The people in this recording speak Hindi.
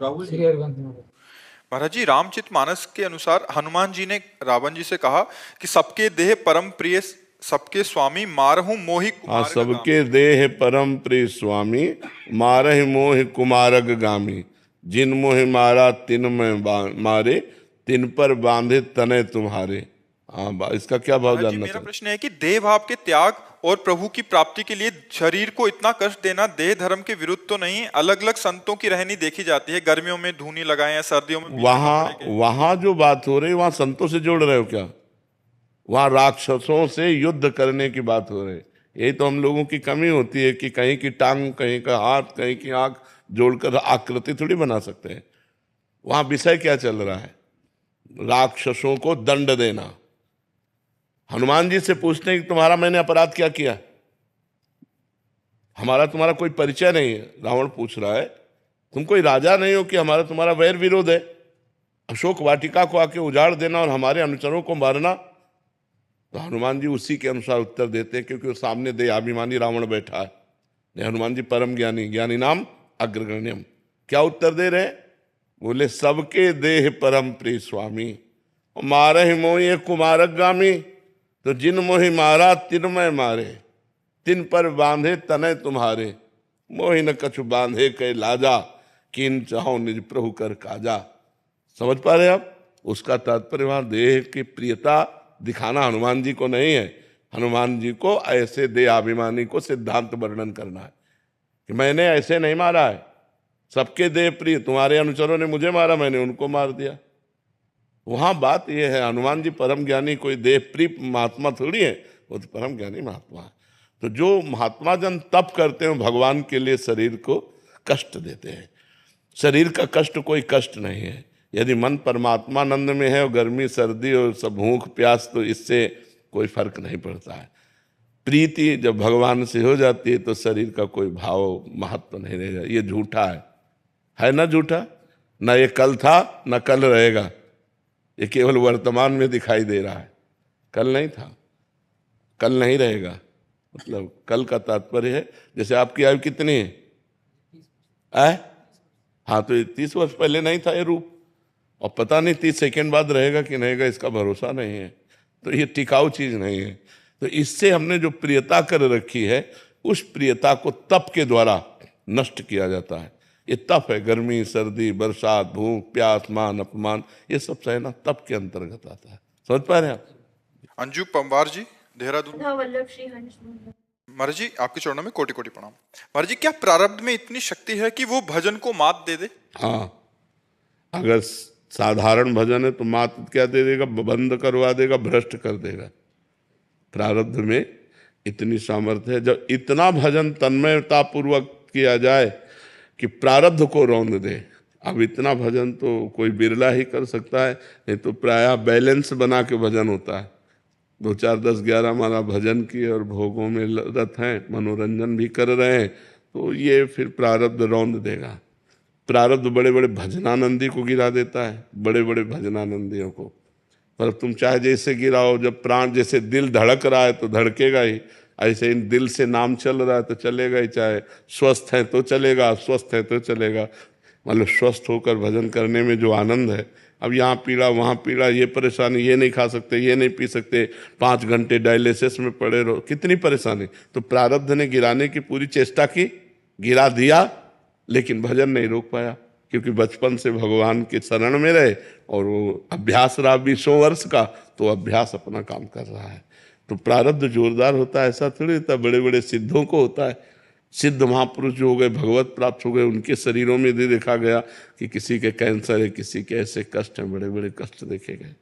श्री हरिवंश महाराज। महाराज जी, रामचरितमानस के अनुसार हनुमान जी ने रावण जी से कहा कि सबके देह परम प्रिय, सबके स्वामी, मारहु मोहि हाँ, कुमारग सबके देह परम प्रिय स्वामी, मारहि मोहि कुमारग गामी। जिन मोहि मारा तिन में मारे, तिन पर बांधे तने तुम्हारे। हाँ, इसका क्या भाव महाराज जी, जानना मेरा चाहते? प्रश्न है कि देह भाव के त्याग और प्रभु की प्राप्ति के लिए शरीर को इतना कष्ट देना देह धर्म के विरुद्ध तो नहीं? अलग अलग संतों की रहनी देखी जाती है, गर्मियों में धूनी लगाए, सर्दियों में वहां जो बात हो रही है, वहां संतों से जोड़ रहे हो क्या? वहां राक्षसों से युद्ध करने की बात हो रही है। यही तो हम लोगों की कमी होती है कि कहीं की टांग, कहीं का हाथ, कहीं की आंख जोड़कर आकृति थोड़ी बना सकते हैं। वहां विषय क्या चल रहा है? राक्षसों को दंड देना। हनुमान जी से पूछते हैं कि तुम्हारा मैंने अपराध क्या किया? हमारा तुम्हारा कोई परिचय नहीं है। रावण पूछ रहा है, तुम कोई राजा नहीं हो कि हमारा तुम्हारा वैर विरोध है? अशोक वाटिका को आके उजाड़ देना और हमारे अनुचरों को मारना। तो हनुमान जी उसी के अनुसार उत्तर देते हैं, क्योंकि सामने देहाभिमानी रावण बैठा है। हनुमान जी परम ज्ञानी, ज्ञानी नाम अग्रगण्यम। क्या उत्तर दे रहे? बोले सबके देह परम प्रिय स्वामी, मारहि मोहि कुमारग गामी। तो जिन मोहि मारा तिन मैं मारे, तिन पर बांधे तने तुम्हारे। मोहि न कछु बांधे कै लाजा, किन चाहो निज प्रभु कर काजा। समझ पा रहे आप? उसका तात्पर्य वहां देह की प्रियता दिखाना हनुमान जी को नहीं है। हनुमान जी को ऐसे देहाभिमानी को सिद्धांत वर्णन करना है कि मैंने ऐसे नहीं मारा है। सबके देह प्रिय, तुम्हारे अनुचरों ने मुझे मारा, मैंने उनको मार दिया। वहां बात यह है, हनुमान जी परम ज्ञानी कोई देह प्रिय महात्मा थोड़ी है, वो तो परम ज्ञानी महात्मा है। तो जो महात्मा जन तप करते हैं भगवान के लिए शरीर को कष्ट देते हैं। शरीर का कष्ट कोई कष्ट नहीं है। यदि मन परमात्मानंद में है और गर्मी सर्दी और सब भूख प्यास, तो इससे कोई फर्क नहीं पड़ता है। प्रीति जब भगवान से हो जाती है तो शरीर का कोई भाव महत्व नहीं रहेगा। ये झूठा है ना? झूठा ना, ये कल था ना कल रहेगा। ये केवल वर्तमान में दिखाई दे रहा है, कल नहीं था, कल नहीं रहेगा। मतलब कल का तात्पर्य है, जैसे आपकी आयु कितनी है? हाँ, तो 30 वर्ष पहले नहीं था ये रूप, और पता नहीं 30 सेकेंड बाद रहेगा कि नहीं रहेगा, इसका भरोसा नहीं है। तो ये टिकाऊ चीज नहीं है। तो इससे हमने जो प्रियता कर रखी है, उस प्रियता को तप के द्वारा नष्ट किया जाता है। ये तप है। गर्मी सर्दी बरसात भूख प्यास मान अपमान, ये सब सहना तप के अंतर्गत आता है। समझ पा रहे हैं आप? अंजू पंवार जी, देहरादून। वल्लभ श्री हंस। महाराज जी, आपके चरणों में कोटि कोटि प्रणाम। महाराज जी, क्या प्रारब्ध में इतनी शक्ति है कि वो भजन को मात दे दे? हाँ, अगर साधारण भजन है तो मात क्या दे देगा? बंद करवा देगा, भ्रष्ट कर देगा। प्रारब्ध में इतनी सामर्थ्य है। जब इतना भजन तन्मयता पूर्वक किया जाए कि प्रारब्ध को रौंद दे। अब इतना भजन तो कोई बिरला ही कर सकता है, नहीं तो प्रायः बैलेंस बना के भजन होता है। 2 4 10 11 माला भजन किए और भोगों में रत हैं, मनोरंजन भी कर रहे हैं, तो ये फिर प्रारब्ध रौंद देगा। प्रारब्ध बड़े बड़े भजनानंदी को गिरा देता है, बड़े बड़े भजनानंदियों को। पर तुम चाहे जैसे गिराओ, जब प्राण जैसे दिल धड़क रहा है तो धड़केगा ही, ऐसे इन दिल से नाम चल रहा है तो चलेगा ही। चाहे स्वस्थ है तो चलेगा, अस्वस्थ है तो चलेगा। मतलब स्वस्थ होकर भजन करने में जो आनंद है। अब यहाँ पीड़ा वहाँ पीड़ा, ये परेशानी, ये नहीं खा सकते, ये नहीं पी सकते, 5 घंटे डायलिसिस में पड़े रहो, कितनी परेशानी। तो प्रारब्ध ने गिराने की पूरी चेष्टा की, गिरा दिया, लेकिन भजन नहीं रोक पाया, क्योंकि बचपन से भगवान के शरण में रहे और वो अभ्यास रहा 20 वर्ष का, तो अभ्यास अपना काम कर रहा है। तो प्रारब्ध जोरदार होता है ऐसा थोड़ी होता। बड़े बड़े सिद्धों को होता है। सिद्ध महापुरुष जो हो गए, भगवत प्राप्त हो गए, उनके शरीरों में भी देखा गया कि किसी के कैंसर है, किसी के ऐसे कष्ट हैं, बड़े बड़े कष्ट देखे गए।